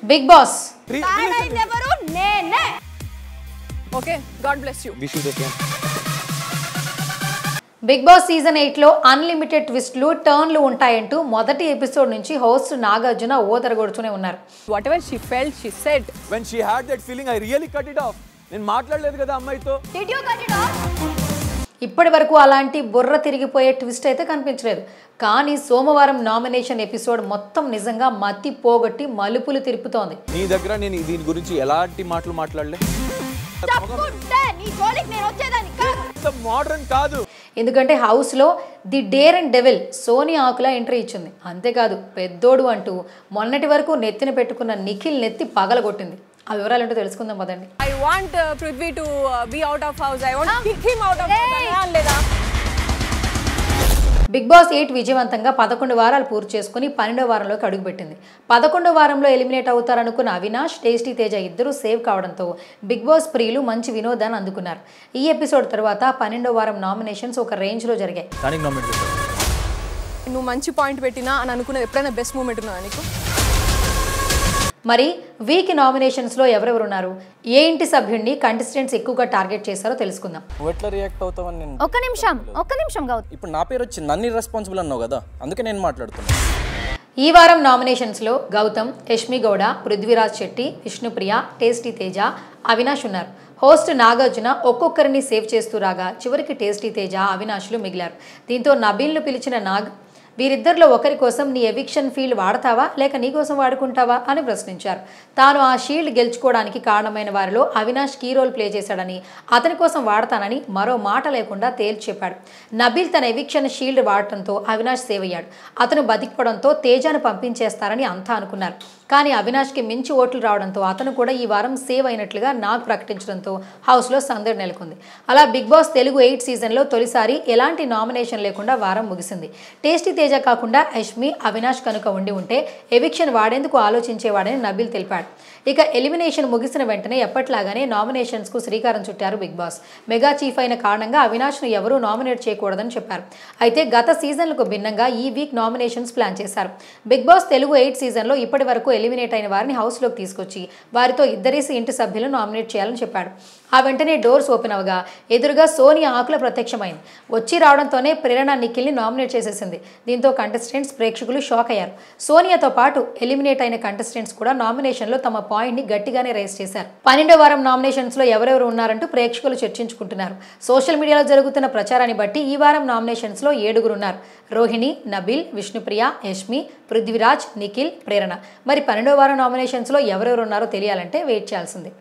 Big Boss okay God bless you. Bigg Boss season 8 లో unlimited ట్విస్ట్లు టర్న్లు ఉంటాయంటూ మొదటి episode నుంచి హోస్ట్ నాగార్జున ఓదరగొడుతూనే ఉన్నారు. Whatever she felt, she said. When she had that feeling, I really cut it off. నేను మాట్లాడలేదు కదా అమ్మాయితో. Did you cut it off? ఇప్పటి వరకు అలాంటి బుర్ర తిరిగిపోయే ట్విస్ట్ అయితే కనిపించలేదు. కానీ సోమవారం నామినేషన్ ఎపిసోడ్ మొత్తం నిజంగా మతి పోగొట్టి మలుపులు తిరుపుతోంది. నీ దగ్గర నేను దీని గురించి ఎలాంటి మాటలు మాట్లాడలే. మోడర్న్ కాదు. ఎందుకంటే హౌస్లో the dare and devil Sonia Akula entry ఇచ్చింది. అంతేకాదు పెద్దోడు అంటూ మొన్నటి వరకు నెత్తిన పెట్టుకున్న నిఖిల్ నెత్తి పగలగొట్టింది. ఆ వివరాలు ఏంటో తెలుసుకుందాం పదండి. I want Prithvi to be out of house. I want to kick him out of house. లేదా బిగ్ బాస్ 8 విజయవంతంగా 11 వారాలు పూర్తి చేసుకుని 12వ వారంలోకి అడుగుపెట్టింది. 11వ వారంలో ఎలిమినేట్ అవుతారనుకున్న అవినాష్, టేస్టీ తేజ ఇద్దరు సేవ్ కావడంతో బిగ్ బాస్ ప్రియులు మంచి వినోదాన్ని అందుకున్నారు. ఈ ఎపిసోడ్ తర్వాత 12వ వారం నామినేషన్స్ ఒక రేంజ్లో జరిగాయి. నువ్వు మంచి పాయింట్ పెట్టినా అని అనుకున్నది ఎప్పుడైనా బెస్ట్ మూమెంట్ ఉన్నదా నీకు? మరి వీక్ నామినేషన్స్లో ఎవరెవరు ఉన్నారు, ఏ ఇంటి సభ్యుడిని కంటెస్టెంట్స్ ఎక్కువగా టార్గెట్ చేశారో తెలుసుకుందాం. నువ్వు ఎట్లా రియాక్ట్ అవుతావని నేను ఒక్క నిమిషం కాదు. ఇప్పుడు నా పేరు వచ్చింది, నన్ను రెస్పాన్సిబుల్ అన్నావు కదా, అందుకే నేను మాట్లాడుతున్నా. ఈ వారం నామినేషన్స్లో గౌతమ్, యష్మి గౌడ, పృథ్వీరాజ్ శెట్టి, విష్ణుప్రియ, టేస్టీ తేజ, అవినాష్ ఉన్నారు. హోస్ట్ నాగార్జున ఒక్కొక్కరిని సేవ్ చేస్తూ రాగా చివరికి టేస్టీ తేజ, అవినాష్లు మిగిలారు. దీంతో నబీల్ను పిలిచిన నాగ్ వీరిద్దరిలో ఒకరి కోసం నీ ఎవిక్షన్ ఫీల్డ్ వాడతావా లేక నీ కోసం వాడుకుంటావా అని ప్రశ్నించారు. తాను ఆ షీల్డ్ గెలుచుకోవడానికి కారణమైన వారిలో అవినాష్ కీ రోల్ ప్లే చేశాడని, అతని కోసం వాడతానని మరో మాట లేకుండా తేల్చి చెప్పాడు. నబీల్ తన ఎవిక్షన్ షీల్డ్ వాడటంతో అవినాష్ సేవ్ అయ్యాడు. అతను బతికిపోవడంతో తేజాను పంపించేస్తారని అంతా అనుకున్నారు. కానీ అవినాష్కి మించి ఓట్లు రావడంతో అతను కూడా ఈ వారం సేవ్ అయినట్లుగా నాగ్ ప్రకటించడంతో హౌస్లో సందడి నెలకొంది. అలా బిగ్ బాస్ తెలుగు 8 సీజన్లో తొలిసారి ఎలాంటి నామినేషన్ లేకుండా వారం ముగిసింది. టేస్టీ తేజ కాకుండా యష్మి, అవినాష్ కనుక ఉంటే ఎవిక్షన్ వాడేందుకు ఆలోచించేవాడని నబీల్ తెలిపాడు. ఇక ఎలిమినేషన్ ముగిసిన వెంటనే ఎప్పట్లాగానే నామినేషన్స్కు శ్రీకారం చుట్టారు బిగ్ బాస్. మెగా చీఫ్ అయిన కారణంగా అవినాష్ను ఎవరూ నామినేట్ చేయకూడదని చెప్పారు. అయితే గత సీజన్లకు భిన్నంగా ఈ వీక్ నామినేషన్స్ ప్లాన్ చేశారు. బిగ్ బాస్ తెలుగు 8 సీజన్లో ఇప్పటి వరకు ఎలిమినేట్ అయిన వారిని హౌస్లోకి తీసుకొచ్చి వారితో ఇద్దరేసి ఇంటి సభ్యులను నామినేట్ చేయాలని చెప్పాడు. ఆ వెంటనే డోర్స్ ఓపెన్ అవగా ఎదురుగా సోనియా ఆకుల ప్రత్యక్షమైంది. వచ్చి రావడంతోనే ప్రేరణ నిఖిల్ని నామినేట్ చేసేసింది. దీంతో కంటెస్టెంట్స్, ప్రేక్షకులు షాక్ అయ్యారు. సోనియాతో పాటు ఎలిమినేట్ అయిన కంటెస్టెంట్స్ కూడా నామినేషన్లో తమ పాయింట్ని గట్టిగానే రైజ్ చేశారు. 12వ వారం నామినేషన్స్లో ఎవరెవరు ఉన్నారంటూ ప్రేక్షకులు చర్చించుకుంటున్నారు. సోషల్ మీడియాలో జరుగుతున్న ప్రచారాన్ని బట్టి ఈ వారం నామినేషన్స్లో 7 ఉన్నారు. రోహిణి, నబీల్, విష్ణుప్రియ, యష్మి, పృథ్వీరాజ్, నిఖిల్, ప్రేరణ. మరి 12వ వారం నామినేషన్స్లో ఎవరెవరు ఉన్నారో తెలియాలంటే వెయిట్ చేయాల్సింది.